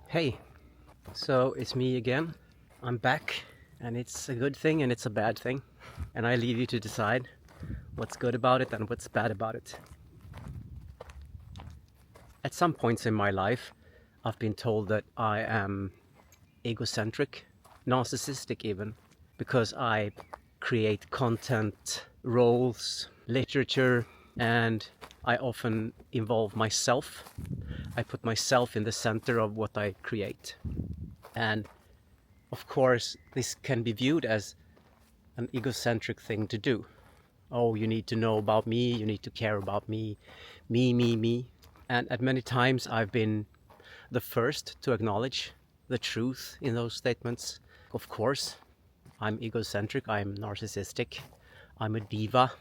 Hey, so it's me again. I'm back, and it's a good thing and it's a bad thing. And I leave you to decide what's good about it and what's bad about it. At some points in my life, I've been told that I am egocentric, narcissistic even, because I create content, roles, literature, and I often involve myself. I put myself in the center of what I create. And of course, this can be viewed as an egocentric thing to do. Oh, you need to know about me, you need to care about me, me. And at many times I've been the first to acknowledge the truth in those statements. Of course, I'm egocentric, I'm narcissistic, I'm a diva.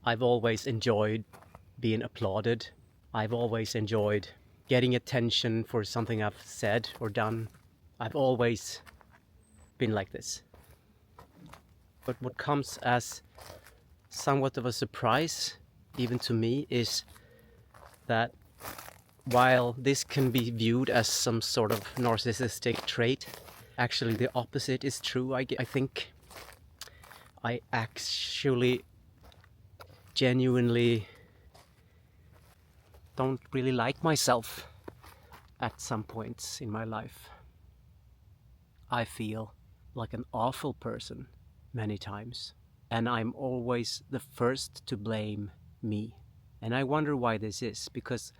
I've always enjoyed being applauded. I've always enjoyed getting attention for something I've said or done. I've always been like this. But what comes as somewhat of a surprise, even to me, is that while this can be viewed as some sort of narcissistic trait, actually the opposite is true. I think I actually genuinely don't really like myself at some points in my life. I feel like an awful person many times, and I'm always the first to blame me. And I wonder why this is, because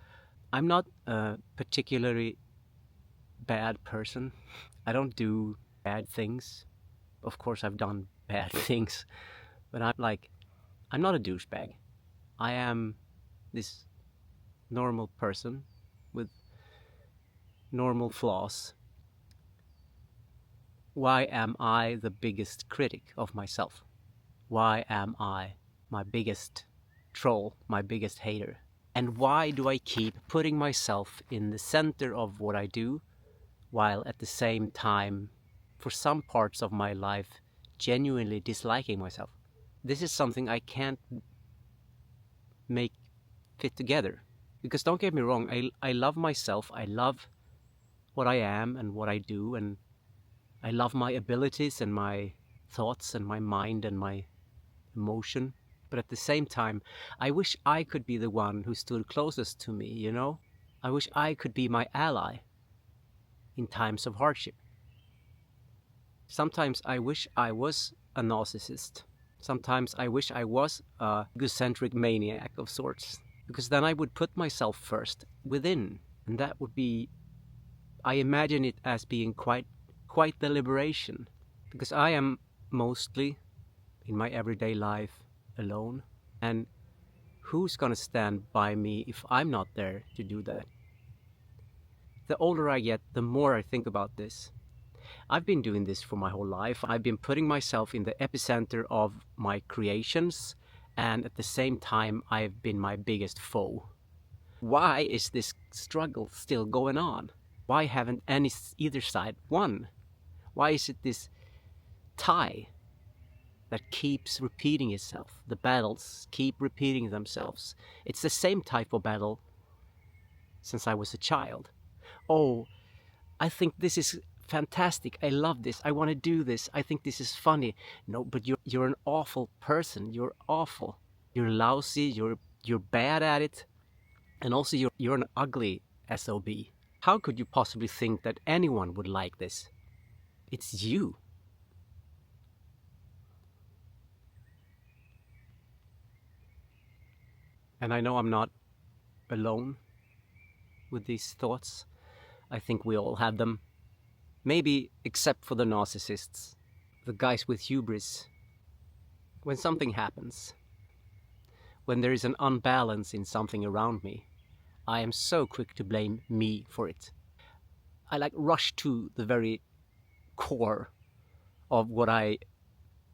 I'm not a particularly bad person. I don't do bad things. Of course I've done bad things, but I'm not a douchebag. I am this normal person with normal flaws. Why am I the biggest critic of myself? Why am I my biggest troll, my biggest hater? And why do I keep putting myself in the center of what I do, while at the same time, for some parts of my life, genuinely disliking myself? This is something I can't make fit together. Because don't get me wrong, I love myself, I love what I am and what I do, and I love my abilities and my thoughts and my mind and my emotion. But at the same time, I wish I could be the one who stood closest to me, you know? I wish I could be my ally in times of hardship. Sometimes I wish I was a narcissist. Sometimes I wish I was a egocentric maniac of sorts, because then I would put myself first within, and that would be, I imagine it as being quite the liberation, because I am mostly in my everyday life alone, and who's gonna stand by me if I'm not there to do that? The older I get, the more I think about this. I've been doing this for my whole life. I've been putting myself in the epicenter of my creations, and at the same time I've been my biggest foe. Why is this struggle still going on? Why haven't either side won? Why is it this tie that keeps repeating itself? The battles keep repeating themselves. It's the same type of battle since I was a child. Oh, I think this is fantastic. I love this. I want to do this. I think this is funny. No, but you're an awful person. You're awful. You're lousy. You're bad at it. And also you're an ugly SOB. How could you possibly think that anyone would like this? It's you. And I know I'm not alone with these thoughts. I think we all have them. Maybe except for the narcissists, the guys with hubris. When something happens, when there is an unbalance in something around me, I am so quick to blame me for it. I rush to the very core of what I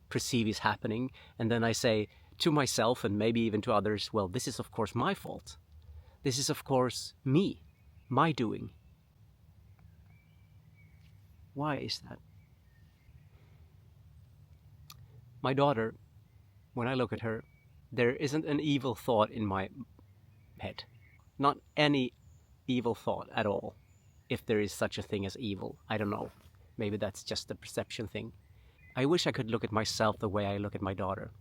perceive is happening, and then I say to myself and maybe even to others, well, this is of course my fault. This is of course me, my doing. Why is that? My daughter, when I look at her, there isn't an evil thought in my head. Not any evil thought at all. If there is such a thing as evil, I don't know. Maybe that's just a perception thing. I wish I could look at myself the way I look at my daughter.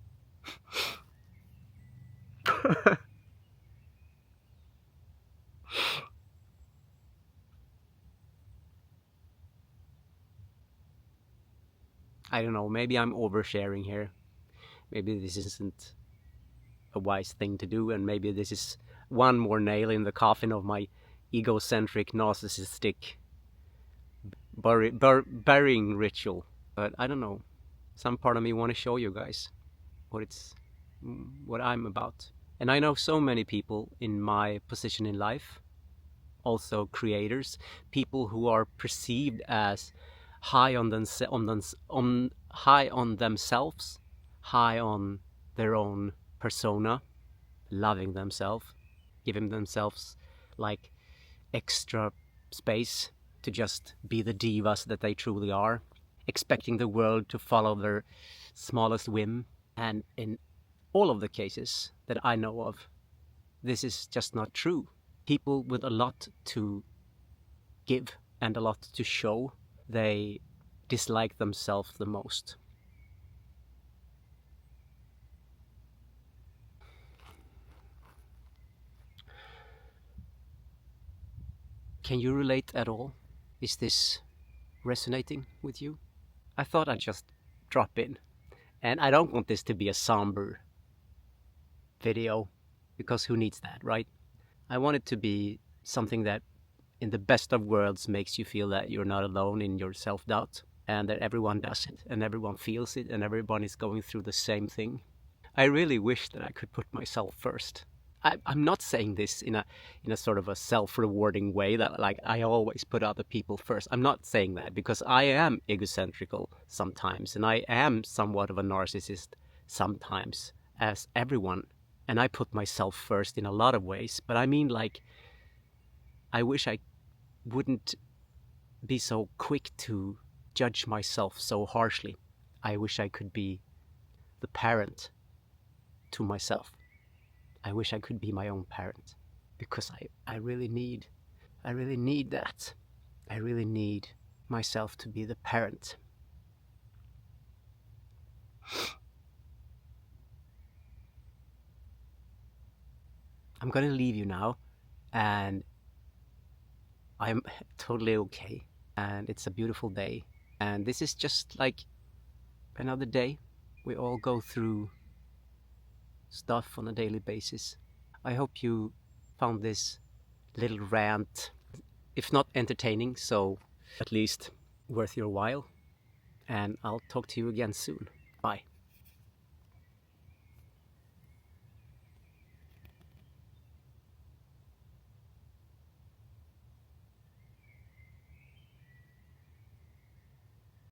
I don't know, maybe I'm oversharing here. Maybe this isn't a wise thing to do, and maybe this is one more nail in the coffin of my egocentric, narcissistic burying ritual. But I don't know. Some part of me want to show you guys what I'm about. And I know so many people in my position in life, also creators, people who are perceived as high on themselves, high on their own persona, loving themselves, giving themselves like extra space to just be the divas that they truly are, expecting the world to follow their smallest whim. And in all of the cases that I know of, this is just not true. People with a lot to give and a lot to show, they dislike themselves the most. Can you relate at all? Is this resonating with you? I thought I'd just drop in. And I don't want this to be a somber video, because who needs that, right? I want it to be something that, in the best of worlds, makes you feel that you're not alone in your self-doubt, and that everyone does it, and everyone feels it, and everyone is going through the same thing. I really wish that I could put myself first. I'm not saying this in a sort of a self-rewarding way that like I always put other people first. I'm not saying that, because I am egocentrical sometimes, and I am somewhat of a narcissist sometimes, as everyone, and I put myself first in a lot of ways. But I mean, like, I wish I wouldn't be so quick to judge myself so harshly. I wish I could be the parent to myself. I wish I could be my own parent, because I really need that. I really need myself to be the parent. I'm gonna leave you now, and I'm totally okay, and it's a beautiful day, and this is just like another day. We all go through stuff on a daily basis. I hope you found this little rant, if not entertaining, so at least worth your while, and I'll talk to you again soon. Bye.